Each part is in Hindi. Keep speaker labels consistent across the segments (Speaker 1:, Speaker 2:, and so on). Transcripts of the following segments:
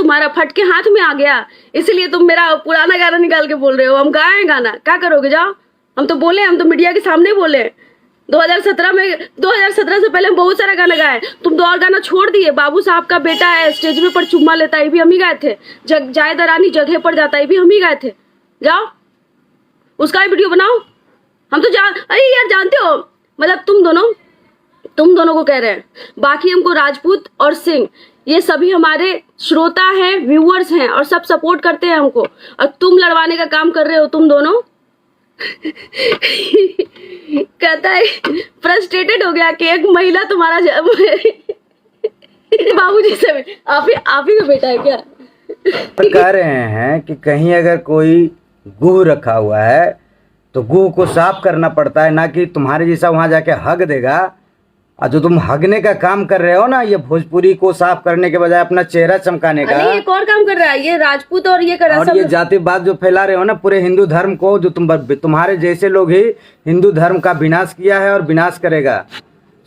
Speaker 1: तुम्हारा फट के हाथ में आ गया, इसलिए तुम मेरा पुराना गाना निकाल के बोल रहे हो। हम गाए गाना, क्या करोगे? जाओ, हम तो बोले, हम तो मीडिया के सामने बोले 2017 में, 2017 से पहले हम बहुत सारा गाना गाए। तुम तो और गाना छोड़ दिए। बाबू साहब का बेटा है, स्टेज में पर चुम्मा लेता है, ये भी हम ही गाए थे। जाए दरानी जगह पर जाता है, ये भी हम ही गाए थे। जाओ, उसका ही वीडियो बनाओ। हम तो अरे यार जानते हो, मतलब तुम दोनों को कह रहे हैं। बाकी हमको राजपूत और सिंह ये सभी हमारे श्रोता हैं, व्यूअर्स हैं और सब सपोर्ट करते हैं हमको। और तुम लड़वाने का काम कर रहे हो, तुम दोनों। कहता है फ्रस्ट्रेटेड हो गया कि एक महिला तुम्हारा बाबूजी से आप ही का बेटा है क्या?
Speaker 2: तो कह रहे हैं कि कहीं अगर कोई गुह रखा हुआ है तो गुह को साफ करना पड़ता है, ना कि तुम्हारे जैसा वहां जाके हग देगा। और जो तुम हगने का काम कर रहे हो ना, ये भोजपुरी को साफ करने के बजाय अपना चेहरा चमकाने का।
Speaker 1: एक और काम कर रहा है ये राजपूत, और ये कर रहा है
Speaker 2: और ये जातिवाद जो फैला रहे हो ना पूरे हिंदू धर्म को, जो तुम्हारे जैसे लोग ही हिंदू धर्म का विनाश किया है और विनाश करेगा।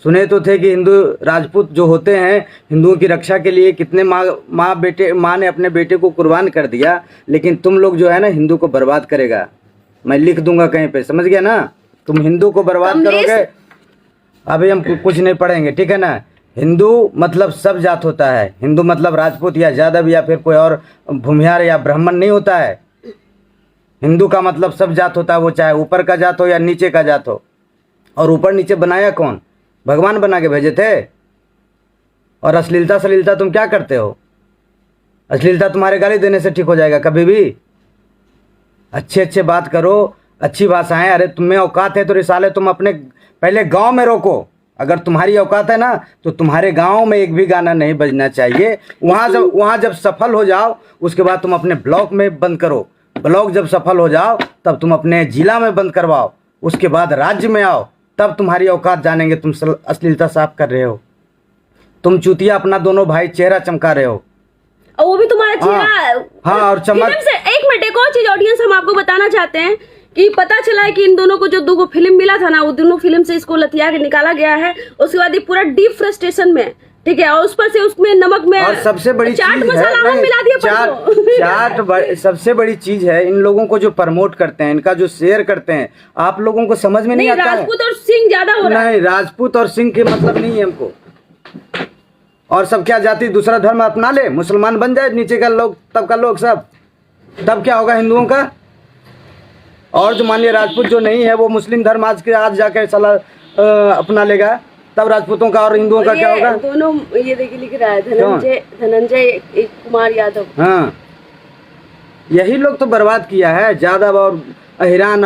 Speaker 2: सुने तो थे कि हिंदू राजपूत जो होते हैं हिंदुओं की रक्षा के लिए कितने माँ ने अपने बेटे को कुर्बान कर दिया, लेकिन तुम लोग जो है ना हिंदू को बर्बाद करेगा। मैं लिख दूंगा कहीं पे, समझ गया ना? तुम हिंदू को बर्बाद करोगे। अभी हम कुछ नहीं पढ़ेंगे, ठीक है ना? हिंदू मतलब सब जात होता है। हिंदू मतलब राजपूत या यादव या फिर कोई और भूमिहार या ब्राह्मण नहीं होता है। हिंदू का मतलब सब जात होता है, वो चाहे ऊपर का जात हो या नीचे का जात हो। और ऊपर नीचे बनाया कौन? भगवान बना के भेजे थे। और अश्लीलता तुम क्या करते हो? अश्लीलता तुम्हारे गाली देने से ठीक हो जाएगा कभी भी? अच्छे बात करो, अच्छी भाषाएं। अरे तुम्हें औकात है तो रिसाले तुम अपने पहले गांव में रोको। अगर तुम्हारी औकात है ना तो तुम्हारे गांव में एक भी गाना नहीं बजना चाहिए। वहाँ जब सफल हो जाओ उसके बाद तुम अपने ब्लॉक में बंद करो। ब्लॉक जब सफल हो जाओ तब तुम अपने जिला में बंद करवाओ। उसके बाद राज्य में आओ, तब तुम्हारी औकात जानेंगे। तुम अश्लीलता साफ कर रहे हो। तुम चूतिया अपना दोनों भाई चेहरा चमका रहे हो।
Speaker 1: और वो भी तुम्हारा चेहरा।
Speaker 2: हाँ और चमक।
Speaker 1: एक मिनट, एक और चीज ऑडियंस हम आपको बताना चाहते हैं कि पता चला है कि इन दोनों को जो दो फिल्म मिला था ना, वो दोनों फिल्म से इसको लतिया के निकाला गया है। उसके बाद ये पूरा डीप फ्रस्ट्रेशन में, ठीक है, और उस पर से उसमें नमक में
Speaker 2: और सबसे बड़ी
Speaker 1: चाट मसाला हम मिला दिया।
Speaker 2: चाट सबसे बड़ी चीज है। इन लोगों को जो प्रमोट करते हैं, इनका जो शेयर करते हैं, आप लोगों को समझ में नहीं आता है।
Speaker 1: राजपूत और सिंह ज्यादा हो रहा है।
Speaker 2: नहीं, राजपूत और सिंह के मतलब नहीं है हमको। और सब क्या जाति दूसरा धर्म अपना ले, मुसलमान बन जाए नीचे का लोग, तब का लोग सब, तब क्या होगा हिंदुओं का? और जो मानिए राजपूत जो नहीं है वो मुस्लिम धर्म आज जाकर साला अपना लेगा, तब राजपूतों का और हिंदुओं का क्या होगा?
Speaker 1: दोनों ये देखिए लिख रहा है धनंजय कुमार यादव। हाँ,
Speaker 2: यही लोग तो बर्बाद किया है। यादव और अहिरान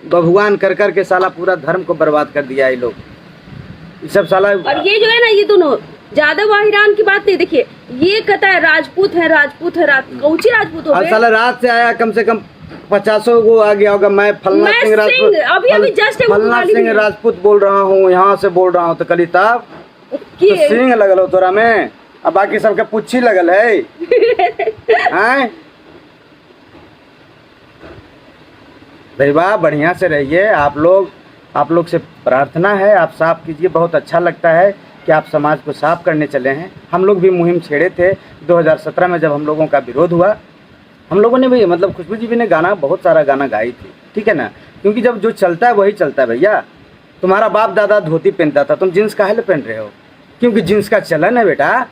Speaker 2: भगवान कर के साला पूरा धर्म को बर्बाद कर दिया है लोग। ये सब साला।
Speaker 1: और ये जो है ना, ये दोनों यादव अहिरान की बात नहीं, देखिए ये कहता है राजपूत है कौची राजपूत हो गए।
Speaker 2: साला रात से आया, कम से कम 50 को आ गया होगा। मैं फलना सिंह राजपूत, फलना सिंह राजपूत बोल रहा हूँ, यहाँ से बोल रहा हूँ। तो कली ताब तो सिंह लगल हो तोरा में, अब बाकी सबके पुच्छी लगल है। भैया बढ़िया से रहिए। आप लोग से प्रार्थना है, आप साफ कीजिए। बहुत अच्छा लगता है कि आप समाज को साफ करने चले हैं। हम लोग भी मुहिम छेड़े थे 2017 में, जब हम लोगों का विरोध हुआ। हम लोगों ने भी, मतलब खुशबू जी भी ने बहुत सारा गाना गाई थी, ठीक है ना? क्योंकि जब जो चलता है वही चलता है भैया। तुम्हारा बाप दादा धोती पहनता था, तुम जींस काहे पहन रहे हो? क्योंकि जींस का चलन है बेटा,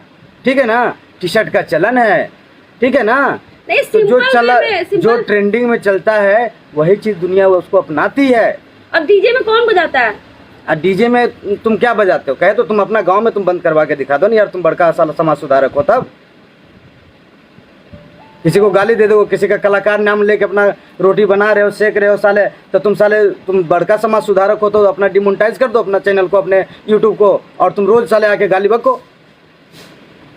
Speaker 2: ठीक है ना? टी शर्ट का चलन है, ठीक है ना? तो जो ट्रेंडिंग में चलता है वही चीज दुनिया उसको अपनाती है।
Speaker 1: अब डीजे में कौन बजाता है?
Speaker 2: डीजे में तुम क्या बजाते हो? कहे तो तुम अपना गांव में तुम बंद करवा के दिखा दो ना यार। तुम बड़का समाज सुधारक हो, तब किसी को गाली दे दो, किसी का कलाकार नाम लेके अपना रोटी बना रहे हो, सेक रहे हो साले, तो तुम बड़का समाज सुधारक हो तो अपना डिमोनेटाइज कर दो अपना चैनल को, अपने यूट्यूब को। और तुम रोज साले आके गाली बको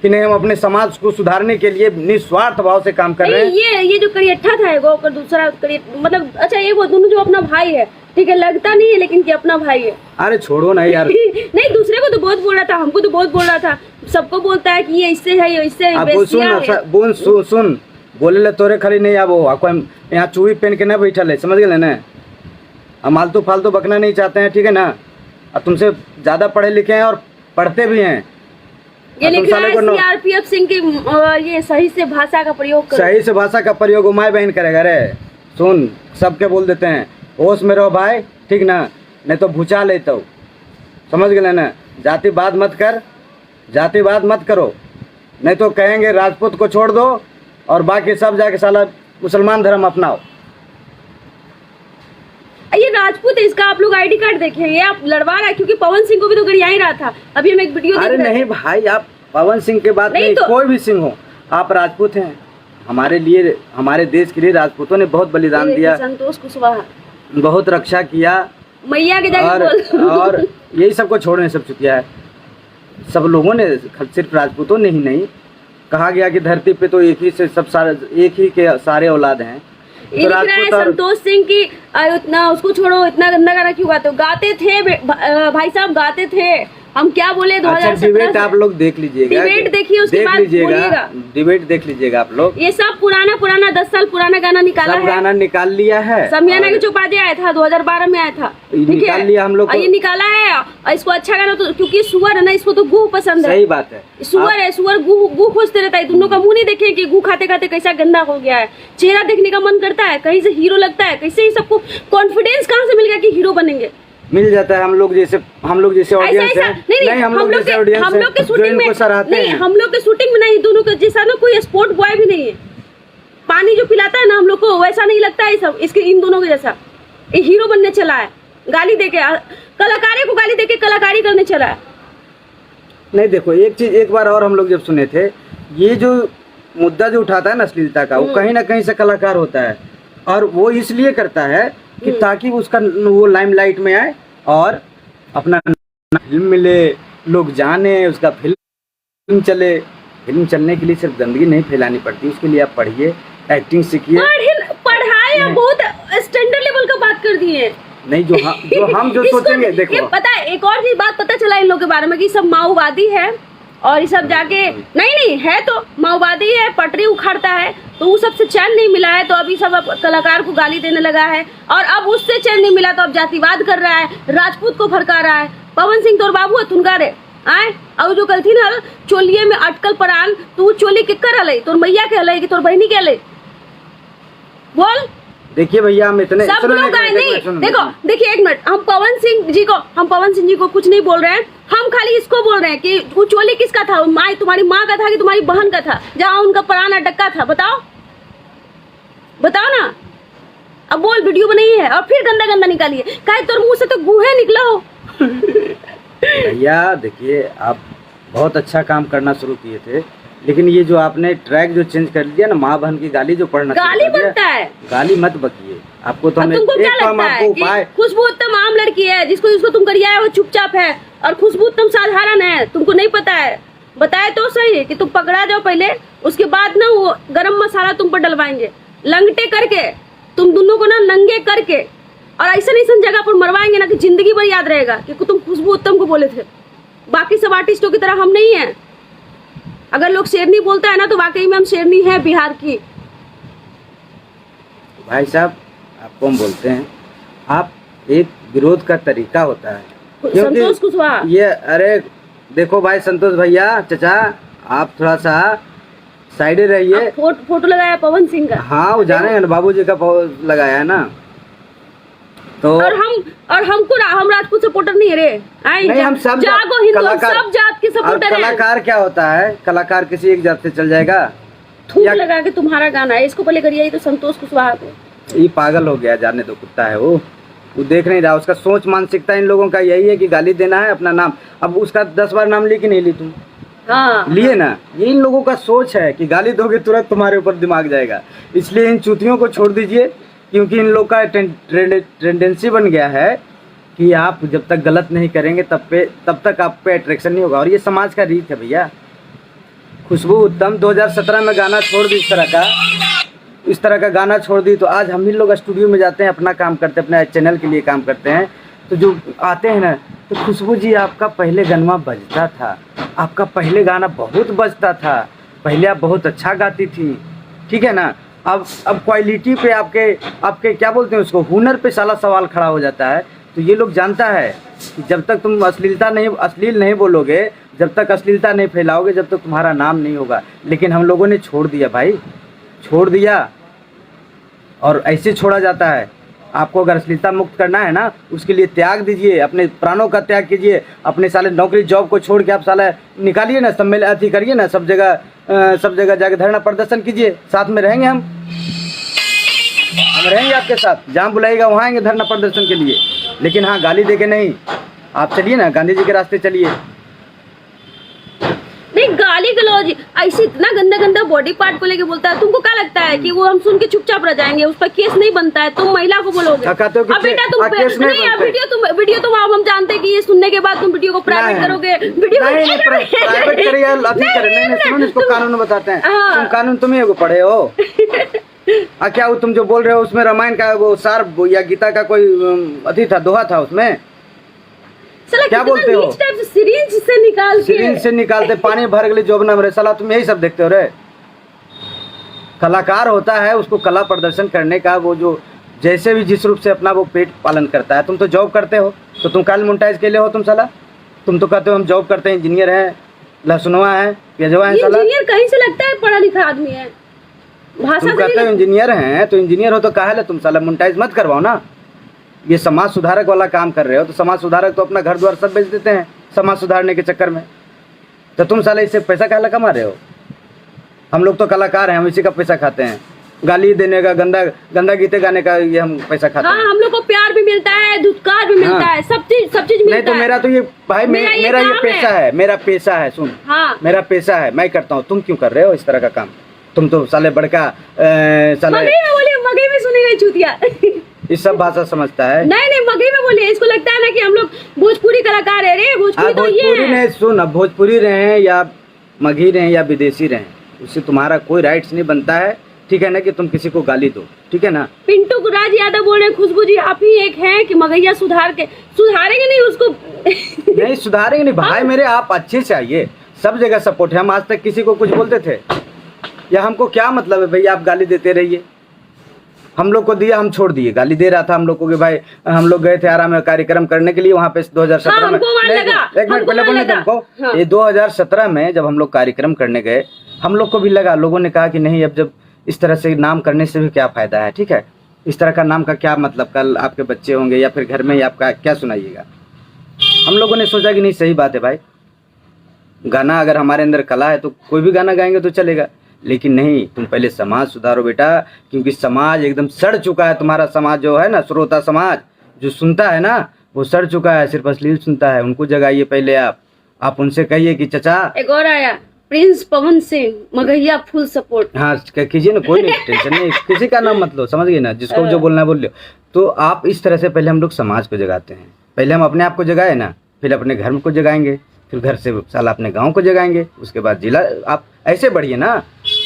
Speaker 2: कि नहीं, हम अपने समाज को सुधारने के लिए निस्वार्थ भाव से काम कर रहे हैं।
Speaker 1: ये जो करियठा था एगो, और दूसरा मतलब अच्छा, ये वो दोनों जो अपना भाई है, ठीक है, लगता नहीं है लेकिन कि अपना भाई है।
Speaker 2: अरे छोड़ो ना यार।
Speaker 1: नहीं, दूसरे को तो बहुत बोल रहा था, हमको तो बहुत बोल रहा था, सबको बोलता है कि ये इससे है, ये इससे है।
Speaker 2: सुन बोले ले तोरे खाली नहीं आबो, यहाँ चूड़ी पहन के ना बैठल है, समझ गए ना? हम आलतू फालतू बकना नहीं चाहते हैं, ठीक है ना? अब तुमसे ज़्यादा पढ़े लिखे हैं और पढ़ते भी हैं,
Speaker 1: ये लिख रहा
Speaker 2: साले
Speaker 1: है
Speaker 2: को
Speaker 1: सीआरपीएफ सिंह की ये सही से भाषा का प्रयोग करो।
Speaker 2: सही से भाषा का प्रयोग माए बहन करेगा रे। सुन, सबके बोल देते हैं होश में रहो भाई, ठीक ना, नहीं तो भूचा लेता हूँ, समझ गए ना। जातिवाद मत कर, जातिवाद मत करो, नहीं तो कहेंगे राजपूत को छोड़ दो और बाकी सब जाके साला मुसलमान धर्म अपनाओ।
Speaker 1: ये राजपूत है, इसका आप लोग आईडी कार्ड देखें, ये आप लड़वा रहा है क्योंकि पवन सिंह को भी तो गरिया ही रहा था। अभी हम एक वीडियो देख
Speaker 2: अरे
Speaker 1: रहे
Speaker 2: नहीं
Speaker 1: थे।
Speaker 2: भाई, आप पवन सिंह के बात नहीं,
Speaker 1: तो-
Speaker 2: कोई भी सिंह हो, आप राजपूत हैं। हमारे लिए, हमारे देश के लिए राजपूतों ने बहुत बलिदान
Speaker 1: ये
Speaker 2: दिया,
Speaker 1: संतोष कुशवाहा
Speaker 2: बहुत रक्षा किया,
Speaker 1: मैया के जाके बोल।
Speaker 2: और यही सबको छोड़ने सब चुकिया है। सब लोगों ने, सिर्फ राजपूतों ने ही नहीं, कहा गया कि धरती पे तो एक ही से सब सारे, एक ही के सारे औलाद हैं।
Speaker 1: ये लिख रहा है संतोष सिंह की उतना उसको छोड़ो, इतना गंदा गाना क्यों गाते हो? गाते थे भाई साहब, गाते थे। हम क्या बोले 2017
Speaker 2: डिबेट आप लोग देख लीजिएगा,
Speaker 1: डिबेट देखिए, उसके बाद बोलिएगा।
Speaker 2: डिबेट देख लीजिएगा आप लोग।
Speaker 1: ये सब पुराना 10 साल पुराना गाना निकाला
Speaker 2: सब
Speaker 1: है,
Speaker 2: गाना निकाल लिया है।
Speaker 1: समियाना के चौपाटी आया था 2012 में आया था,
Speaker 2: निकाल लिया हम लोग को।
Speaker 1: ये निकाला है और इसको अच्छा गाना तो, क्योंकि सुअर है ना, इसको तो गुह पसंद है।
Speaker 2: सही बात है,
Speaker 1: सुअर है, सुअर गुह खोजते रहता है। दोनों का मुंह नहीं देखे कि गुह खाते खाते कैसा गंदा हो गया है। चेहरा देखने का मन करता है, कहीं से हीरो लगता है, कैसे ही सबको कॉन्फिडेंस कहाँ से मिल गया कि हीरो बनेंगे?
Speaker 2: मिल जाता है। हम लोग जैसे ऑडियंस है, नहीं हम लोग जैसे ऑडियंस
Speaker 1: हम लोग के
Speaker 2: है, जो
Speaker 1: शूटिंग में
Speaker 2: इनको सराहते
Speaker 1: नहीं,
Speaker 2: हैं।
Speaker 1: हम लोग के शूटिंग में नहीं, दोनों के जैसा ना कोई स्पोर्ट बॉय भी नहीं है। पानी जो पिलाता है ना हम लोग को, वैसा नहीं लगता है सब इसके, इन दोनों के जैसा। ये हीरो बनने चला है, गाली देके, कलाकारों को गाली देके कलाकारी करने चला है।
Speaker 2: नहीं देखो, एक चीज एक बार और हम लोग जब सुने थे, ये जो मुद्दा जो उठाता है ना अश्लीलता का, वो कहीं ना कहीं से कलाकार होता है, और वो इसलिए करता है कि ताकि उसका वो लाइमलाइट में आए और अपना फिल्म मिले, लोग जाने, उसका फिल्म चले। फिल्म चलने के लिए सिर्फ गंदगी नहीं फैलानी पड़ती, उसके लिए आप पढ़िए, एक्टिंग सीखिए।
Speaker 1: पढ़ाई आप बहुत स्टैंडर्ड लेवल का बात कर दिए।
Speaker 2: नहीं, जो हम जो सोचेंगे, देखो
Speaker 1: ये पता है, एक और चीज बात पता चला इन लोगों के बारे में कि सब माओवादी है और ये सब जाके नहीं है, तो माओवादी है, पटरी उखाड़ता है, तो वो सबसे चैन नहीं मिला है, तो अभी सब अब कलाकार को गाली देने लगा है, और अब उससे चैन नहीं मिला तो अब जातिवाद कर रहा है, राजपूत को भड़का रहा है। पवन सिंह तोर बाबू है तुनकारे आए, और जो कल थी ना चोलिए में अटकल परान, तू चोली किकर हले, तोर मैया के हले कि तोर बहनी के हले? बोल।
Speaker 2: देखिए भैया, हम इतने
Speaker 1: सब लोग आए नहीं, देखो देखिए एक मिनट, हम पवन सिंह जी को कुछ नहीं बोल रहे हैं, हम खाली इसको बोल रहे हैं कि वो चोली किसका था? माँ, तुम्हारी माँ का था कि तुम्हारी बहन का था, जहाँ उनका प्राण अटका था? बताओ ना। अब बोल, वीडियो बनाई है और फिर गंदा गंदा निकालिए, कहे तोर मुंह से तो गुहे निकला हो।
Speaker 2: भैया देखिए, आप बहुत अच्छा काम करना शुरू किए थे, लेकिन ये जो आपने ट्रैक जो चेंज कर दिया ना, माँ बहन की गाली जो पढ़ना,
Speaker 1: गाली बनता है,
Speaker 2: गाली मत बकिए। आपको तो हमने
Speaker 1: तुमको क्या लगता है कि खुशबू उत्तम आम लड़की है, जिसको तुम गरिया है वो चुपचाप है, और खुशबू उत्तम साधारण है, तुमको नहीं पता है? बताए तो सही कि तुम पकड़ा जाओ पहले, उसके बाद ना वो गरम मसाला तुम पर डलवाएंगे, लंगटे करके, तुम दोनों को ना नंगे करके, और ऐसा जगह पर मरवाएंगे ना कि जिंदगी भर याद रहेगा कि तुम खुशबू उत्तम को बोले थे। बाकी सब आर्टिस्टों की तरह हम नहीं है। अगर लोग शेरनी बोलता है ना, तो वाकई में हम शेरनी है बिहार की।
Speaker 2: भाई साहब, आपको हम बोलते हैं, आप एक विरोध का तरीका होता है,
Speaker 1: संतोष कुशवाहा
Speaker 2: ये, अरे देखो भाई संतोष भैया, चचा आप थोड़ा सा साइडे रहिए।
Speaker 1: फोटो लगाया पवन सिंह का।
Speaker 2: हाँ, वो जाने हैं, बाबूजी का लगाया है ना, तो
Speaker 1: और हमको हम राजपूत सपोर्टर नहीं है रे।
Speaker 2: नहीं, हम सब
Speaker 1: जागो हिंदू, सब जात के सपोर्टर हैं।
Speaker 2: कलाकार क्या होता है? कलाकार किसी एक जात से चल जाएगा?
Speaker 1: थूक लगा के तुम्हारा गाना है, इसको पहले करिए तो संतोष कुशवाहा को।
Speaker 2: ये पागल हो गया, जाने दो, कुत्ता है वो देख नहीं रहा। उसका सोच मानसिकता इन लोगों का यही है कि गाली देना है, अपना नाम। अब उसका 10 बार नाम ली कि नहीं ली तुम?
Speaker 1: हाँ,
Speaker 2: लिए ना। ये इन लोगों का सोच है कि गाली दोगे तुरंत तुम्हारे ऊपर दिमाग जाएगा। इसलिए इन चूतियों को छोड़ दीजिए, क्योंकि इन लोग का टेंडेंसी बन गया है कि आप जब तक गलत नहीं करेंगे तब तक आप पे अट्रैक्शन नहीं होगा, और ये समाज का रीत है भैया। खुशबू उत्तम 2017 में गाना छोड़ दी, इस तरह का गाना छोड़ दी, तो आज हम ही लोग स्टूडियो में जाते हैं, अपना काम करते हैं, अपना चैनल के लिए काम करते हैं, तो जो आते हैं ना, तो खुशबू जी आपका पहले गनवा बजता था, आपका पहले गाना बहुत बजता था, पहले आप बहुत अच्छा गाती थी, ठीक है ना। अब क्वालिटी पे आपके क्या बोलते हैं उसको, हुनर पे साला सवाल खड़ा हो जाता है, तो ये लोग जानता है कि जब तक तुम अश्लील नहीं बोलोगे, जब तक अश्लीलता नहीं फैलाओगे, जब तक तुम्हारा नाम नहीं होगा। लेकिन हम लोगों ने छोड़ दिया भाई, छोड़ दिया। और ऐसे छोड़ा जाता है। आपको अगर अश्लीलता मुक्त करना है ना, उसके लिए त्याग दीजिए, अपने प्राणों का त्याग कीजिए। अपने साले नौकरी जॉब को छोड़ के आप साला निकालिए ना, सम्मेलन अति करिए ना, सब जगह जाके धरना प्रदर्शन कीजिए। साथ में रहेंगे हम रहेंगे आपके साथ, जहाँ बुलाइएगा वहाँ आएंगे धरना प्रदर्शन के लिए। लेकिन हाँ, गाली दे के नहीं। आप चलिए ना, गांधी जी के रास्ते चलिए।
Speaker 1: नहीं, गाली गलौज ऐसे इतना गंदा गंदा बॉडी पार्ट को लेके बोलता है। तुमको क्या लगता है कि वो हम सुन के चुपचाप रह जाएंगे? उस पर केस नहीं बनता है, तुम महिला को बोलोगे। अब बेटा तुम नहीं, अब वीडियो तुम हम जानते हैं कि ये सुनने के बाद तुम वीडियो को प्राइवेट करोगे। वीडियो
Speaker 2: प्राइवेट करिए, अति करें। नहीं, सुनो, इसको कानून बताते हैं। तुम कानून तुम ही पढ़े हो? क्या वो तुम जो बोल रहे हो उसमें रामायण का वो सार या गीता का कोई अति था, दोहा था उसमें? क्या बोलते हो?
Speaker 1: सिरिंज से
Speaker 2: निकालते पानी भर गए जोबना में। साला तुम यही सब देखते हो रे। कलाकार होता है, उसको कला प्रदर्शन करने का, वो जो जैसे भी जिस रूप से अपना वो पेट पालन करता है। तुम तो जॉब करते हो, तो तुम काल मोनेटाइज के लिए हो? तुम साला तुम तो कहते हो हम जॉब करते हैं, इंजीनियर हैं, लहसुनवा है, प्याजवा है। साला
Speaker 1: इंजीनियर कहीं से लगता है पढ़ा लिखा आदमी है। भाषा
Speaker 2: तुम कहते हो इंजीनियर हैं, तो इंजीनियर हो तो काहे तुम साला मोनेटाइज मत करवाओ ना। ये समाज सुधारक वाला काम कर रहे हो, तो समाज सुधारक तो अपना घर द्वार सब बेच देते हैं समाज सुधारने के चक्कर में। तो तुम साले इससे पैसा काहे कमा रहे हो? हम लोग तो कलाकार हैं, हम इसी का पैसा खाते हैं। गाली देने का, गंदा गीते गाने का ये हम पैसा खाते हैं।
Speaker 1: हम लोग को प्यार भी मिलता है, धुतकार भी मिलता है, सब चीज मिलता
Speaker 2: नहीं तो मेरा तो ये भाई मेरा ये पेशा है, मेरा पेशा है। सुन, मेरा पेशा है, मैं करता हूँ। तुम क्यों कर रहे हो इस तरह का काम? तुम तो साले बड़का साले
Speaker 1: मगही में सुनी गई चूतिया।
Speaker 2: इस सब भाषा समझता है।
Speaker 1: नहीं, मगही में बोलिए। इसको लगता है ना कि हम लोग भोजपुरी कलाकार है रे। भोजपुरी तो ये है।
Speaker 2: नहीं, सुन, अब भोजपुरी रहे या मगही रहे या विदेशी रहे, उससे तुम्हारा कोई राइट्स नहीं बनता है, ठीक है ना, कि तुम किसी को गाली दो, ठीक है ना।
Speaker 1: पिंटू राज यादव बोल रहे, खुशबू जी आप ही एक हैं कि मगैया सुधारेंगे नहीं उसको?
Speaker 2: नहीं सुधारेंगे नहीं भाई मेरे, आप अच्छे से आइए। सब जगह सपोर्ट है। हम आज तक किसी को कुछ बोलते थे या हमको क्या मतलब है भाई? आप गाली देते रहिए। हम लोग को दिया, हम छोड़ दिए। गाली दे रहा था हम लोग को कि भाई हम लोग गए थे आराम में कार्यक्रम करने के लिए वहाँ पे 2017 में। एक मिनट पहले बोलने तुमको, ये 2017 में जब हम लोग कार्यक्रम करने गए, हम लोग को भी लगा, लोगों ने कहा कि नहीं, अब जब इस तरह से नाम करने से भी क्या फ़ायदा है, ठीक है, इस तरह का नाम का क्या मतलब, कल आपके बच्चे होंगे या फिर घर में ही आपका क्या सुनाइएगा। हम लोगों ने सोचा कि नहीं, सही बात है भाई, गाना अगर हमारे अंदर कला है तो कोई भी गाना गाएंगे तो चलेगा। लेकिन नहीं, तुम पहले समाज सुधारो बेटा, क्योंकि समाज एकदम सड़ चुका है। तुम्हारा समाज जो है ना, श्रोता समाज जो सुनता है ना, वो सड़ चुका है, सिर्फ अश्लील सुनता है। उनको जगाइए पहले आप उनसे कहिए कि चचा।
Speaker 1: एक और आया, प्रिंस पवन सिंह, मगहिया फुल सपोर्ट।
Speaker 2: हाँ कीजिए ना, कोई नहीं, टेंशन नहीं, किसी का नाम मत लो, समझ गए ना, जिसको जो बोलना है बोल लो। तो आप इस तरह से पहले हम लोग समाज को जगाते हैं। पहले हम अपने आप को जगाए ना, फिर अपने घर को जगाएंगे, फिर घर से साला अपने गांव को जगाएंगे, उसके बाद जिला। आप ऐसे बढ़िए ना।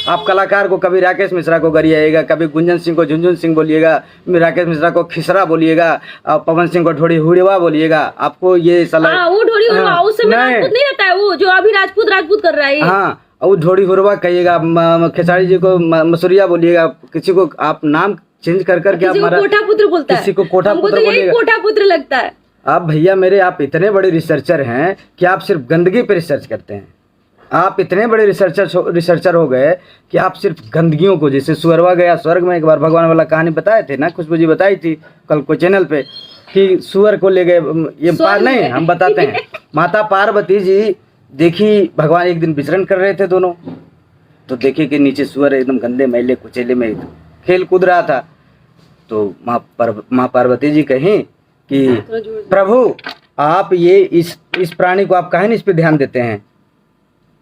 Speaker 2: आप कलाकार को कभी राकेश मिश्रा को गरिएगा, कभी गुंजन सिंह को झुनझुन सिंह बोलिएगा, राकेश मिश्रा को खिसरा बोलिएगा, और पवन सिंह को ढोड़ी हुड़वा बोलिएगा। आपको ये साला
Speaker 1: वो ढोड़ी हुड़वा उस समय राजपूत नहीं रहता है, वो जो अभी राजपूत कर रहा है।
Speaker 2: हाँ, वो ढोड़ी हुड़वा कहिएगा, खेसारी जी को मसूरिया बोलिएगा, किसी को आप नाम चेंज कर करके आप
Speaker 1: कोठा पुत्र बोलता है,
Speaker 2: किसी को कोठा पुत्र बोलिएगा,
Speaker 1: कोठा पुत्र लगता है।
Speaker 2: आप भैया मेरे, आप इतने बड़े रिसर्चर हैं कि आप सिर्फ गंदगी पे रिसर्च करते हैं। आप इतने बड़े रिसर्चर हो गए कि आप सिर्फ गंदगियों को, जैसे सुअरवा गया स्वर्ग में, एक बार भगवान वाला कहानी बताए थे ना, खुशबू जी बताई थी कल को चैनल पे, कि सुअर को ले गए, ये पार नहीं, हम बताते हैं। माता पार्वती जी देखी, भगवान एक दिन विचरण कर रहे थे दोनों, तो देखे कि नीचे सुअर एकदम गंदे मैले कुचेले में खेल कूद रहा था। तो माँ पार्वती जी कहीं कि प्रभु आप ये इस प्राणी को आप काहे नहीं इस पे ध्यान देते हैं?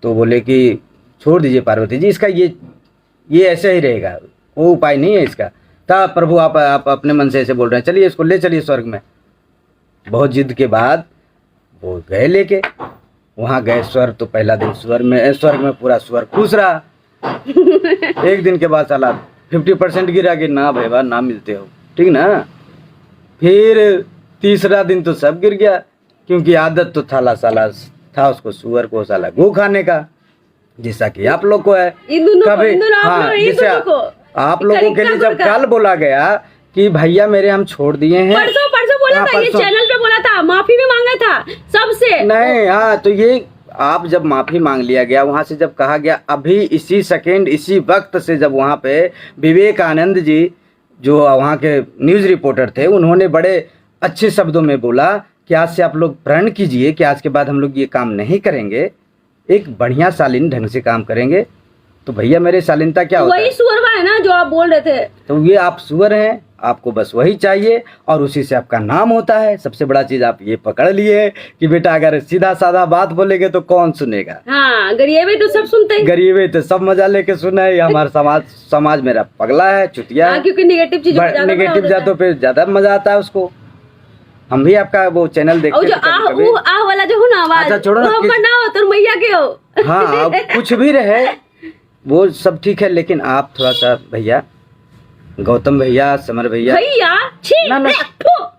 Speaker 2: तो बोले कि छोड़ दीजिए पार्वती जी, इसका ये ऐसे ही रहेगा, वो उपाय नहीं है इसका। तब प्रभु आप अपने मन से ऐसे बोल रहे हैं, चलिए इसको ले चलिए स्वर्ग में। बहुत जिद के बाद वो गए लेके, वहाँ गए स्वर्ग। तो पहला दिन स्वर्ग में पूरा स्वर्ग खुश रहा। एक दिन के बाद साला 50% गिरा कि ना भाई ना मिलते हो, ठीक ना। फिर तीसरा दिन तो सब गिर गया, क्योंकि आदत तो साला था उसको, सुअर को साला गो खाने का, जैसा कि आप लोग को है कभी। हाँ, जैसे आप लोगों के लिए जब कल बोला गया कि भैया मेरे हम छोड़ दिए हैं,
Speaker 1: परसों बोला था, ये चैनल पे बोला था, माफी भी मांगा था सबसे।
Speaker 2: नहीं, हाँ, तो ये आप जब माफी मांग लिया गया, वहां से जब कहा गया, अभी इसी सेकेंड इसी वक्त से जब वहां पे विवेकानंद जी जो वहाँ के न्यूज़ रिपोर्टर थे, उन्होंने बड़े अच्छे शब्दों में बोला कि आज से आप लोग प्रण कीजिए कि आज के बाद हम लोग ये काम नहीं करेंगे, एक बढ़िया शालीन ढंग से काम करेंगे। तो भैया मेरे शालीनता क्या होता है?
Speaker 1: वही सुअरवा है ना जो आप बोल रहे थे।
Speaker 2: तो ये आप सुअर हैं, आपको बस वही चाहिए और उसी से आपका नाम होता है। सबसे बड़ा चीज आप ये पकड़ लिए कि बेटा अगर सीधा साधा बात बोलेंगे तो कौन सुनेगा।
Speaker 1: हाँ, गरीबे तो सब सुनते हैं,
Speaker 2: गरीबे तो सब मजा लेके सुने। ये हमारा समाज मेरा पगला है, चुतिया है,
Speaker 1: क्योंकि नेगेटिव चीजों
Speaker 2: नेगेटिव जातों पे ज्यादा मजा आता है उसको। हम भी आपका वो चैनल देखते हैं
Speaker 1: कभी वाला जो हो ना आवाज,
Speaker 2: अच्छा छोड़ो ना,
Speaker 1: हो तो मैया के हो।
Speaker 2: हाँ, अब कुछ भी रहे वो सब ठीक है, लेकिन आप थोड़ा सा भैया, गौतम भैया, समर भैया,
Speaker 1: ना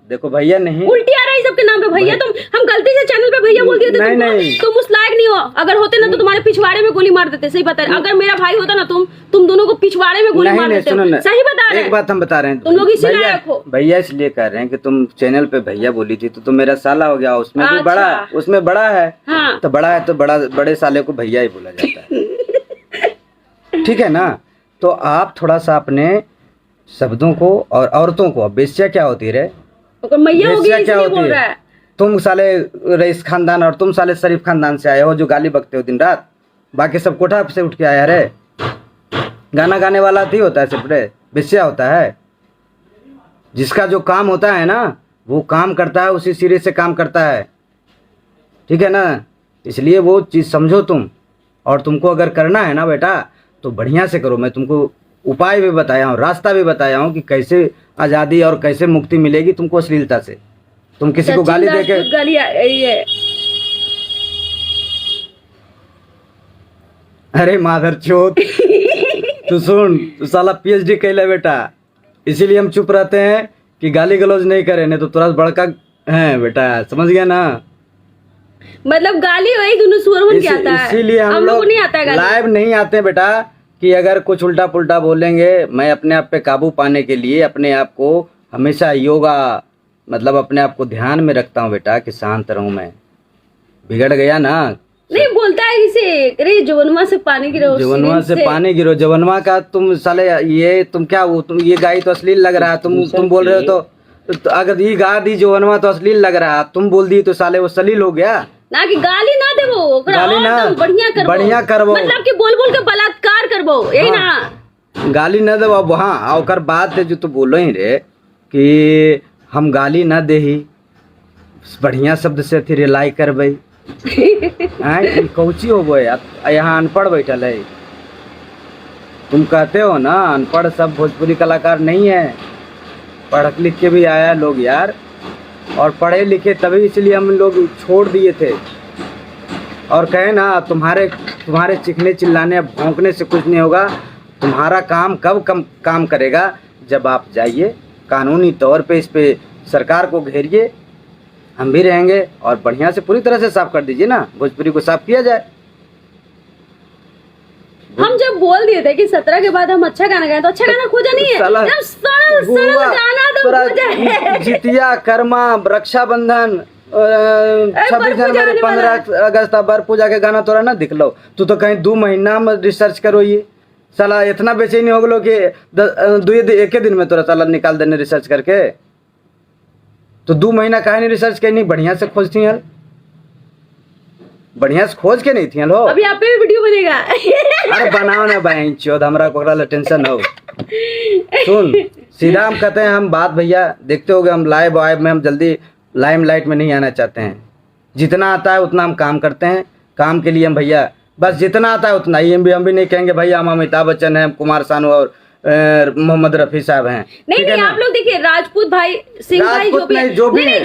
Speaker 2: देखो भैया नहीं,
Speaker 1: उल्टी आ रहा है सबके नाम पे भैया। तुम हम गलती से चैनल पे भैया बोल दिए थे, तुम उस लायक नहीं हो। अगर होते ना तो तुम्हारे पिछवाड़े में गोली मार देते। सही बता रहे, अगर मेरा भाई होता ना तुम दोनों को पिछवाड़े में गोली मार देते। सही बता रहे,
Speaker 2: एक बात हम बता रहे हैं,
Speaker 1: तुम लोग इसी लायक हो।
Speaker 2: भैया इसलिए कह रहे हैं कि तुम चैनल पे भैया बोली थी तो तुम मेरा साला हो गया, उसमें भी बड़ा, उसमें बड़ा है। तो बड़ा है तो बड़े साले को भैया ही बोला जाता है। ठीक है ना? तो आप थोड़ा सा अपने शब्दों को और औरतों को, बेस्या क्या होती है,
Speaker 1: बेस्या क्या होती है?
Speaker 2: तुम साले रईस खानदान और तुम साले शरीफ खानदान से आए हो जो गाली बकते हो दिन रात, बाकी सब कोठा से उठ के आया रे। गाना गाने वाला ही होता है सिर्फ, बेस्या होता है। जिसका जो काम होता है ना वो काम करता है, उसी सिरे से काम करता है। ठीक है ना? इसलिए वो चीज़ समझो तुम। और तुमको अगर करना है ना बेटा तो बढ़िया से करो। मैं तुमको उपाय भी बताया हूँ, रास्ता भी बताया हूँ कि कैसे आज़ादी और कैसे मुक्ति मिलेगी तुमको अश्लीलता से। तुम किसी को गाली देके अरे माधर चोत तू सुन, तू साला पीएचडी कैले बेटा, इसीलिए हम चुप रहते हैं कि गाली गलौज नहीं करें, नहीं तो तुरंत बड़का है बेटा, समझ गया ना?
Speaker 1: मतलब गाली वही दोनों सुअर बन के आता है,
Speaker 2: इसीलिए हम लोग
Speaker 1: नहीं आता है
Speaker 2: लाइव नहीं आते बेटा कि अगर कुछ उल्टा पुल्टा बोलेंगे। मैं अपने आप पे काबू पाने के लिए अपने आप को हमेशा योगा, मतलब अपने आप को ध्यान में रखता हूँ बेटा कि शांत रहूं। मैं बिगड़ गया ना,
Speaker 1: नहीं बोलता है इसे, अरे जवनवा से पानी गिरो,
Speaker 2: जवनवा से पानी गिरो। जवनवा का तुम साले ये तुम क्या वो तुम ये गाई तो अश्लील लग रहा है, तुम बोल रहे हो तो अगर ये गा दी जवनवा तो अश्लील लग रहा है, तुम बोल दी तो साले वो सलील हो गया
Speaker 1: ना। कि गाली ना देवो,
Speaker 2: गाली ना बढ़िया करबो,
Speaker 1: मतलब कि बोल बोल के बलात्कार करबो, यही ना।
Speaker 2: गाली ना देवो। अब हाँ, और बात है जो तू बोलो ही रे कि हम गाली ना दे ही, बढ़िया शब्द से फिर रिलाई करबे। कौची हो गए यहाँ अनपढ़ बैठल है। तुम कहते हो ना अनपढ़ सब भोजपुरी कलाकार नहीं है, पढ़ लिख के भी आया लोग यार, और पढ़े लिखे तभी इसलिए हम लोग छोड़ दिए थे। और कहे ना तुम्हारे चिखने चिल्लाने भौंकने से कुछ नहीं होगा। तुम्हारा काम कब काम करेगा? जब आप जाइए कानूनी तौर पे इस पे सरकार को घेरिए, हम भी रहेंगे और बढ़िया से पूरी तरह से साफ कर दीजिए ना, भोजपुरी को साफ किया जाए।
Speaker 1: हम जब बोल दिए थे कि 17 के बाद हम अच्छा गाना गाएं तो अच्छा गाना खोजा नहीं है, सरल गाना तो खोजा है।
Speaker 2: जितिया, कर्मा, रक्षाबंधन, 26 जनवरी, 15 अगस्त, बर पूजा के गाना तोरा ना दिख लो। तू तो कहीं 2 महीना में रिसर्च करो। ये साला इतना बेचैनी हो गलो कि एक दिन में तोरा साला निकाल देने रिसर्च करके। तो 2 महीना काहे नहीं रिसर्च करनी? बढ़िया से खोजती है, बढ़िया से खोज के नहीं थी लो।
Speaker 1: अभी आप पे भी वीडियो बनेगा।
Speaker 2: अरे बनाओ ना बहन चोद, हमरा पकड़ा टेंशन हो। सुन, सीधा हम कहते हैं, हम बात भैया देखते होगे, हम लाइव में हम जल्दी लाइमलाइट में नहीं आना चाहते हैं। जितना आता है उतना हम काम करते हैं, काम के लिए हम भैया बस जितना आता है उतना ही। हम भी नहीं कहेंगे भैया हम अमिताभ बच्चन हैं, हम कुमार सानू और मोहम्मद रफी साहब हैं।
Speaker 1: नहीं आप लोग देखिए, राजपूत भाई, सिंह भाई, जो भी है,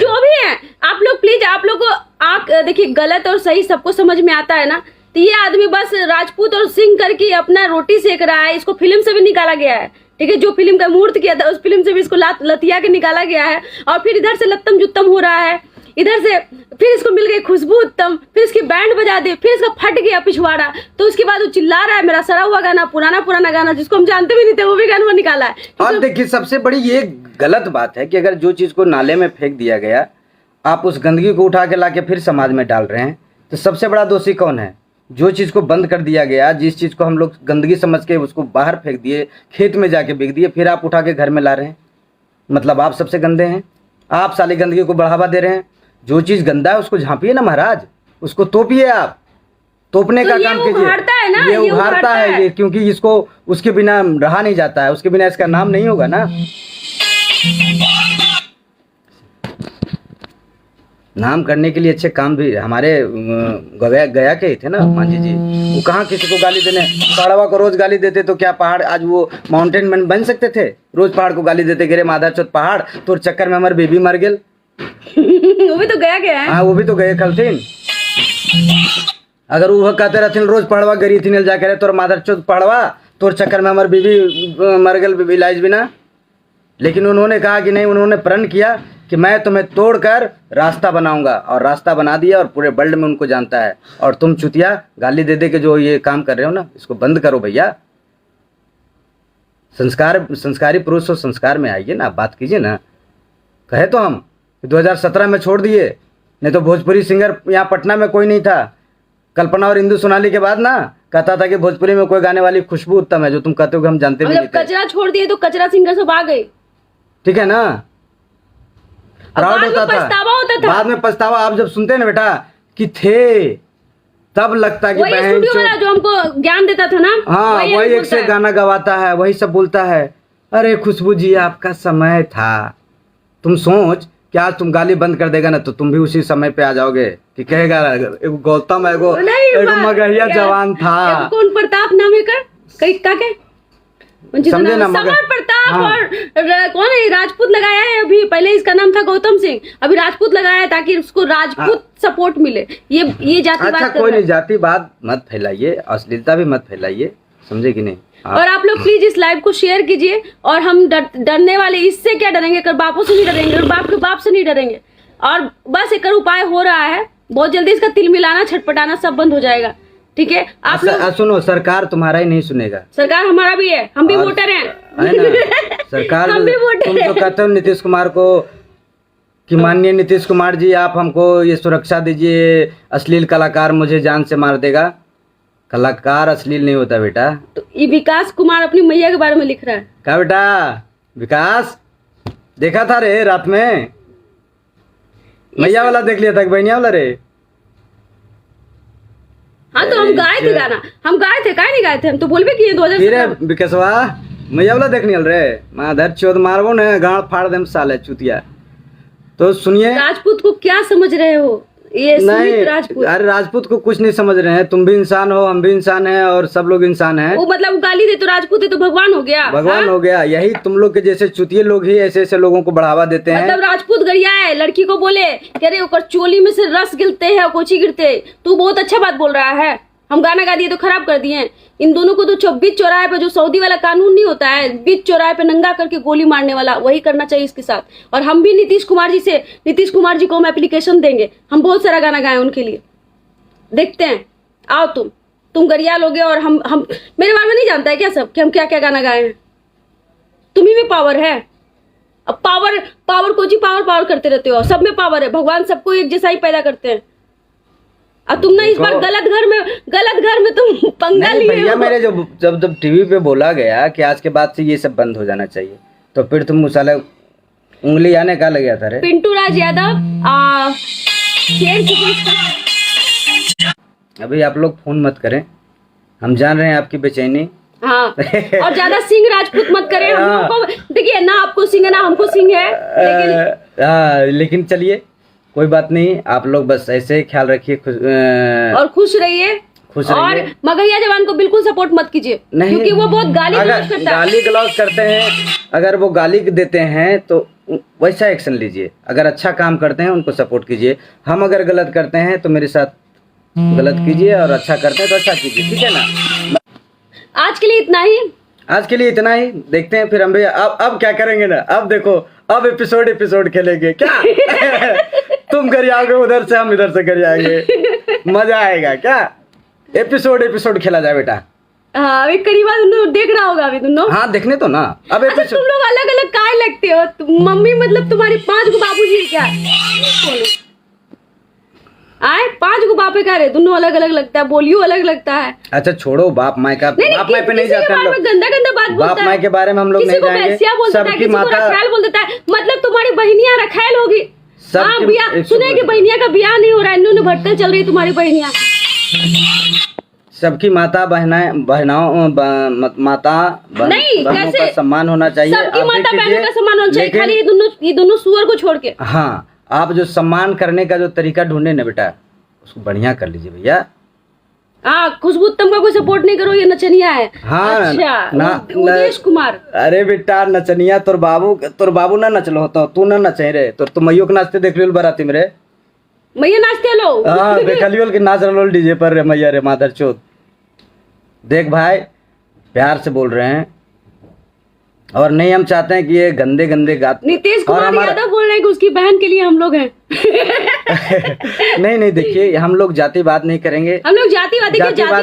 Speaker 1: आप लोग प्लीज, आप लोग को आप देखिए गलत और सही सबको समझ में आता है ना। तो ये आदमी बस राजपूत और सिंह करके अपना रोटी सेक रहा है। इसको फिल्म से भी निकाला गया है, ठीक है? जो फिल्म का मुहूर्त किया था उस फिल्म से भी इसको लतिया के निकाला गया है, और फिर इधर से लत्तम जुत्तम हो रहा है। इधर से फिर इसको मिल गई खुशबू उत्तम, फिर इसकी बैंड बजा दी, फिर इसका फट गया पिछवाड़ा, तो उसके बाद वो चिल्ला रहा है मेरा सड़ा हुआ गाना, पुराना गाना जिसको हम जानते भी नहीं थे वो भी गाना निकाला है।
Speaker 2: और देखिए सबसे बड़ी ये गलत बात है कि अगर जो चीज को नाले में फेंक दिया गया, आप उस गंदगी को उठा के लाके फिर समाज में डाल रहे हैं, तो सबसे बड़ा दोषी कौन है? जो चीज़ को बंद कर दिया गया, जिस चीज़ को हम लोग गंदगी समझ के उसको बाहर फेंक दिए, खेत में जाके बिक दिए, फिर आप उठा के घर में ला रहे हैं। मतलब आप सबसे गंदे हैं, आप साली गंदगी को बढ़ावा दे रहे हैं। जो चीज़ गंदा है उसको झांपिए ना महाराज, उसको तोपिए, आप तोपने का काम कीजिए। ये उभारता है ये, क्योंकि इसको उसके बिना रहा नहीं जाता है, उसके बिना इसका नाम नहीं होगा ना। नाम करने के लिए अच्छे काम भी हमारे गया के ही थे ना मांझी जी, वो कहाँ किसी को गाली देने, पहाड़वा को रोज गाली देते तो क्या पहाड़ आज वो माउंटेन मैन बन सकते थे? रोज पहाड़ को गाली देते, गिरे माधा चौथ पहाड़ तोर चक्कर में हमारे बेबी मर गेल।
Speaker 1: वो भी तो गया है।
Speaker 2: हाँ वो भी तो गए खलथिन। अगर वो कहते रहथिन रोज पहाड़वा गरी थी जाके रहे तोर माधा चौथ पहाड़वा तोर चक्कर में हमारे बेबी मर गेल बेबी इलाज बिना। लेकिन उन्होंने कहा कि नहीं, उन्होंने प्रण किया कि मैं तुम्हें तोड़कर रास्ता बनाऊंगा, और रास्ता बना दिया और पूरे वर्ल्ड में उनको जानता है। और तुम चुतिया गाली दे दे के जो ये काम कर रहे हो ना, इसको बंद करो भैया। संस्कारी पुरुष हो, संस्कार में आइए ना, आप बात कीजिए ना। कहे तो हम 2017 में छोड़ दिए, नहीं तो भोजपुरी सिंगर यहाँ पटना में कोई नहीं था। कल्पना और इंदु सोनाली के बाद ना कहता था कि भोजपुरी में कोई गाने वाली खुशबू उत्तम है, जो तुम कहते हो कि हम जानते भी नहीं थे।
Speaker 1: कचरा छोड़ दिए तो कचरा सिंगर सब आ गए,
Speaker 2: ठीक है ना। प्राउड होता था, बाद में पछतावा। आप जब सुनते हैं ना बेटा कि थे, तब लगता है कि बहन
Speaker 1: जो हमको ज्ञान देता था ना,
Speaker 2: हाँ वही एक से गाना गवाता है, वही सब बोलता है। अरे खुशबू जी आपका समय था। तुम सोच कि आज तुम गाली बंद कर देगा ना तो तुम भी उसी समय पे आ जाओगे कि कहेगा एगो गौतम एगो मगहिया जवान था।
Speaker 1: कौन प्रताप नाम है कर समझे ना, समर प्रताप। हाँ। और कौन है राजपूत लगाया है अभी, पहले इसका नाम था गौतम सिंह, अभी राजपूत लगाया है ताकि उसको राजपूत सपोर्ट मिले। ये जातिवाद।
Speaker 2: अच्छा कोई नहीं, जातिवाद मत फैलाइए, अश्लीलता भी मत फैलाइए, समझे कि नहीं।
Speaker 1: और आप लोग प्लीज इस लाइव को शेयर कीजिए। और हम डरने वाले, इससे क्या डरेंगे? कर बापों से नहीं डरेंगे और बाप के बाप से नहीं डरेंगे। और बस एक उपाय हो रहा है, बहुत जल्दी इसका तिल मिलाना, छटपटाना सब बंद हो जाएगा, ठीक है। आप लोग
Speaker 2: सुनो, सरकार तुम्हारा ही नहीं सुनेगा,
Speaker 1: सरकार हमारा भी है, हम भी वोटर हैं,
Speaker 2: है ना। सरकार
Speaker 1: हम भी वोटर
Speaker 2: तुम तो कहते हो नीतीश कुमार को कि माननीय नीतीश कुमार जी आप हमको ये सुरक्षा दीजिए, अश्लील कलाकार मुझे जान से मार देगा। कलाकार अश्लील नहीं होता बेटा।
Speaker 1: तो ये विकास कुमार अपनी मैया के बारे में लिख रहा है।
Speaker 2: क्या बेटा विकास देखा था रे रात में? मैया वाला देख लिया था कि बहनिया वाला रे?
Speaker 1: हाँ तो हम गाए थे गाना, हम गाए थे, काहे नहीं गाए थे? हम तो बोलबे किए 2017
Speaker 2: विकासवा मैया वाला देखने रे माधर चौथ मारबो न गाड़ फाड़ देम साले चुतिया। तो सुनिए,
Speaker 1: राजपूत को क्या समझ रहे हो? ये
Speaker 2: नहीं
Speaker 1: राजपूत,
Speaker 2: अरे राजपूत को कुछ नहीं समझ रहे हैं। तुम भी इंसान हो, हम भी इंसान हैं, और सब लोग इंसान हैं।
Speaker 1: वो मतलब गाली दे तो राजपूत है तो भगवान हो गया?
Speaker 2: भगवान हो गया। यही तुम लोग के जैसे चुतिये लोग ही ऐसे ऐसे लोगों को बढ़ावा देते हैं।
Speaker 1: मतलब राजपूत गरिया है, लड़की को बोले कह रहे ओकर चोली में से रस गिरते हैं, कोची गिरते। तू बहुत अच्छा बात बोल रहा है। हम गाना गा दिए तो खराब कर दिए। इन दोनों को तो बीच चौराहे पे जो सऊदी वाला कानून नहीं होता है, बीच चौराहे पे नंगा करके गोली मारने वाला, वही करना चाहिए इसके साथ। और हम भी नीतीश कुमार जी को हम एप्लीकेशन देंगे। हम बहुत सारा गाना गाए उनके लिए, देखते हैं। आओ तुम गरिया लोगे और हम मेरे बारे में नहीं जानता है क्या सब कि हम क्या क्या गाना गाए हैं? तुम्ही में पावर है। अब पावर कोची पावर करते रहते हो। सब में पावर है, भगवान सबको एक जैसा ही पैदा करते हैं। अब तुम ना इस बार गलत घर में तुम पंगा लिए हो।
Speaker 2: भैया मेरे जब टीवी पे बोला गया कि आज के बाद से ये सब बंद हो जाना चाहिए, तो फिर तुम मुसाले उंगली आने का लग गया था रे।
Speaker 1: पिंटू राज यादव
Speaker 2: अभी आप लोग फोन मत करें, हम जान रहे हैं आपकी बेचैनी।
Speaker 1: हाँ और ज्यादा सिंह राजपूत मत करें। हम लोगों को देखिए ना, आपको सिंह है ना हमको सिंह है,
Speaker 2: लेकिन चलिए कोई बात नहीं। आप लोग बस ऐसे ही ख्याल रखिए
Speaker 1: और खुश रहिए। और मगहिया जवान को बिल्कुल सपोर्ट मत कीजिए, क्योंकि वो बहुत गाली
Speaker 2: गलौज करते हैं। अगर वो गाली देते हैं तो वैसा एक्शन लीजिए। अगर अच्छा काम करते हैं उनको सपोर्ट कीजिए। हम अगर गलत करते हैं तो मेरे साथ गलत कीजिए, और अच्छा करते हैं तो अच्छा कीजिए, ठीक है ना।
Speaker 1: आज के लिए इतना ही। देखते हैं फिर हम भी अब क्या करेंगे ना। अब देखो, अब एपिसोड खेलेंगे क्या।
Speaker 2: तुम कर आओगे उधर से, हम इधर से कर आएंगे, मजा आएगा क्या? एपिसोड खेला जाए बेटा।
Speaker 1: हाँ अभी करीबा तुम देख रहा होगा अभी तुम लोग।
Speaker 2: हाँ देखने तो ना अब
Speaker 1: अच्छा तुम लोग अलग अलग काहे लगते हो? मम्मी मतलब तुम्हारी 5 गो बाबूजी है क्या? आए 5 गो बापे का रे, दोनों अलग अलग लगता है, बोलियो अलग लगता है।
Speaker 2: अच्छा छोड़ो बाप माई का, बाप माई पे नहीं जाते हम लोग,
Speaker 1: गंदा गंदा बात बोलता है।
Speaker 2: बाप माई के बारे में हम लोग नहीं जाएंगे।
Speaker 1: सबकी माता रखैल बोल देता है, मतलब तुम्हारी बहनियां रखैल होगी। हाँ बियाह सुने कि बहनिया का बियाह नहीं हो रहा है, इन्होंने भटकल चल रही है तुम्हारी बहनियां।
Speaker 2: सबकी माता बहनाओं माता बहनों का सम्मान होना चाहिए।
Speaker 1: सबकी माता बहनों का सम्मान होना चाहिए, खाली ये दोनों सुअर को छोड़ के।
Speaker 2: हाँ आप जो सम्मान करने का जो तरीका ढूंढे ना बेटा, उसको बढ़िया कर लीजिए भैया।
Speaker 1: हाँ खुशबू उत्तम का कोई सपोर्ट नहीं करो, ये नचनिया है।
Speaker 2: हाँ
Speaker 1: अच्छा उदेश कुमार।
Speaker 2: अरे बेटा नचनिया तोर बाबू ना नचलो तो तू ना नचे रे, तो तुम मैयो के नाचते देख लियो बाराती में रे,
Speaker 1: मैया नाचते लो।
Speaker 2: हाँ देख लियो कि नाच रहा डीजे पर रे मैया रे मादर चोद। देख भाई प्यार से बोल रहे हैं, और नहीं हम चाहते हैं कि ये गंदे गंदे गाते।
Speaker 1: नीतीश कुमार यादव बोल रहे हैं कि उसकी बहन के लिए हम लोग हैं।
Speaker 2: नहीं देखिए हम लोग जातिवाद नहीं करेंगे,
Speaker 1: हम लोग जातिवाद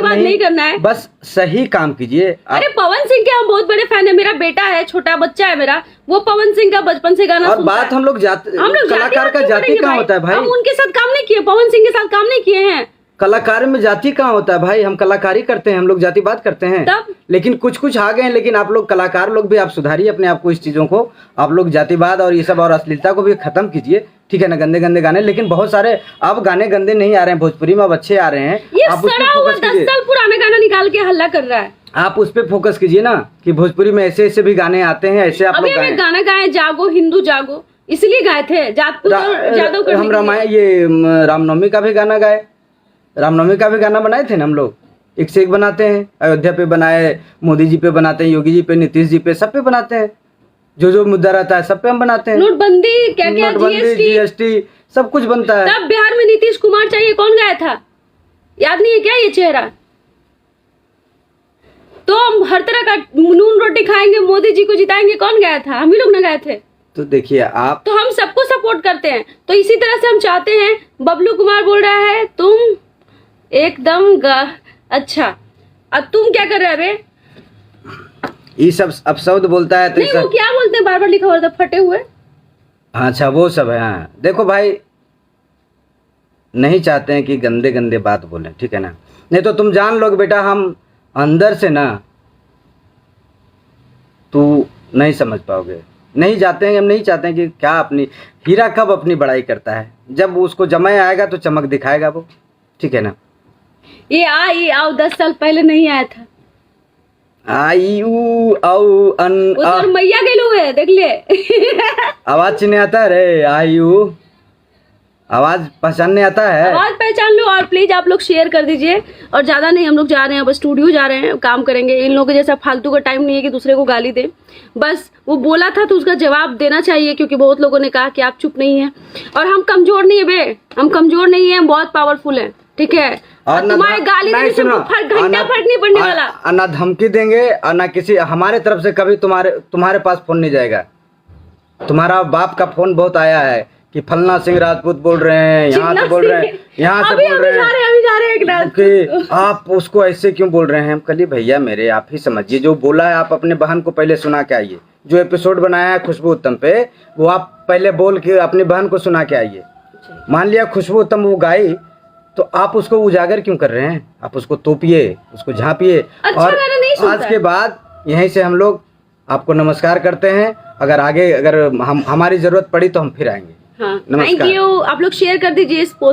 Speaker 1: नहीं करना है,
Speaker 2: बस सही काम कीजिए।
Speaker 1: अरे पवन सिंह के हम बहुत बड़े फैन है, मेरा बेटा है, छोटा बच्चा है मेरा, वो पवन सिंह का बचपन से गाना
Speaker 2: और बात हम लोग कलाकार का जाति कहाँ होता है भाई?
Speaker 1: हम उनके साथ काम नहीं किए, पवन सिंह के साथ काम नहीं किए हैं।
Speaker 2: कलाकार में जाति कहाँ होता है भाई? हम कलाकारी करते हैं, हम लोग जातिवाद करते हैं
Speaker 1: तब?
Speaker 2: लेकिन कुछ आ गए हैं। लेकिन आप लोग कलाकार लोग भी आप सुधारिए अपने आप को, इस चीजों को आप लोग जातिवाद और ये सब और अश्लीलता को भी खत्म कीजिए, ठीक है ना? गंदे गंदे गाने, लेकिन बहुत सारे अब गाने गंदे नहीं आ रहे हैं भोजपुरी में, अब अच्छे आ रहे हैं।
Speaker 1: ये
Speaker 2: आप उस पे
Speaker 1: सड़ा हुआ
Speaker 2: फोकस
Speaker 1: 10
Speaker 2: कीजिए,
Speaker 1: साल पुराना गाना निकाल के हल्ला कर रहा है।
Speaker 2: आप उस पे फोकस कीजिए ना कि भोजपुरी में ऐसे ऐसे भी गाने आते हैं, ऐसे आप लोग गाएं।
Speaker 1: गाना गाए जागो हिंदू जागो, इसलिए गाए थे जादव।
Speaker 2: हम रामायण ये रामनवमी का भी गाना गाए, रामनवमी का भी गाना बनाए थे ना हम लोग, एक से एक बनाते हैं। अयोध्या पे बनाए, मोदी जी पे बनाते हैं, योगी जी पे, नीतीश जी पे, सब पे बनाते हैं। जो मुद्दा रहता है सब पे हम बनाते हैं।
Speaker 1: नोटबंदी क्या
Speaker 2: जीएसटी सब कुछ बनता है।
Speaker 1: तब बिहार में नीतीश कुमार चाहिए कौन गया था, याद नहीं है क्या ये चेहरा? तो हम हर तरह का नून रोटी खाएंगे, मोदी जी को जिताएंगे, कौन गया था? हम ही लोग ना गए थे।
Speaker 2: तो देखिए आप,
Speaker 1: तो हम सबको सपोर्ट करते हैं, तो इसी तरह से हम चाहते हैं। बबलू कुमार बोल रहा है तुम एकदम अच्छा, अब तुम क्या कर रहे हैं?
Speaker 2: ये सब अपशब्द बोलता है तो
Speaker 1: नहीं, वो क्या बोलते हैं, बार बार लिखा हुआ था फटे हुए।
Speaker 2: अच्छा वो सब है। हाँ देखो भाई नहीं चाहते हैं कि गंदे गंदे बात बोलें, ठीक है ना? नहीं तो तुम जान लोगे बेटा, हम अंदर से ना तू नहीं समझ पाओगे। नहीं जाते हैं, हम नहीं चाहते हैं कि क्या अपनी हीरा कब अपनी बड़ाई करता है, जब उसको जमाए आएगा तो चमक दिखाएगा वो, ठीक है ना?
Speaker 1: ये आओ 10 साल पहले नहीं आया था।
Speaker 2: उधर
Speaker 1: मैया गेलू है, देख ले।
Speaker 2: आवाज चिन्ह आता है रे, आयु आवाज पहचानने आता है,
Speaker 1: आवाज पहचान लो। और प्लीज आप लोग शेयर कर दीजिए, और ज्यादा नहीं, हम लोग जा रहे हैं, बस स्टूडियो जा रहे हैं, काम करेंगे। इन लोगों के जैसा फालतू का टाइम नहीं है कि दूसरे को गाली दे। बस वो बोला था तो उसका जवाब देना चाहिए, क्योंकि बहुत लोगों ने कहा कि आप चुप नहीं है। और हम कमजोर नहीं है बे, हम कमजोर नहीं है, हम बहुत पावरफुल है, ठीक है? और तुम्हारे गाली देने से घंटा फर्क नहीं पड़ने वाला।
Speaker 2: ना धमकी देंगे और ना किसी हमारे तरफ से कभी तुम्हारे पास फोन नहीं जाएगा। तुम्हारा बाप का फोन बहुत आया है कि फलना सिंह राजपूत बोल रहे हैं, यहाँ से बोल रहे हैं, यहाँ से बोल रहे हैं कि आप उसको ऐसे क्यों बोल रहे हैं। हम कहिए भैया मेरे, आप ही समझिए, जो बोला है आप अपने बहन को पहले सुना के आइए। जो एपिसोड बनाया है खुशबू उत्तम पे, वो आप पहले बोल के अपनी बहन को सुना के आइए। मान लिया खुशबू उत्तम वो गाई, तो आप उसको उजागर क्यों कर रहे हैं? आप उसको तोपिए, उसको झांपिए।
Speaker 1: अच्छा,
Speaker 2: और आज के बाद यहीं से हम लोग आपको नमस्कार करते हैं। अगर आगे अगर हमारी जरूरत पड़ी तो हम फिर आएंगे।
Speaker 1: हाँ, थैंक यू। आप लोग शेयर कर दीजिए इस पोस्ट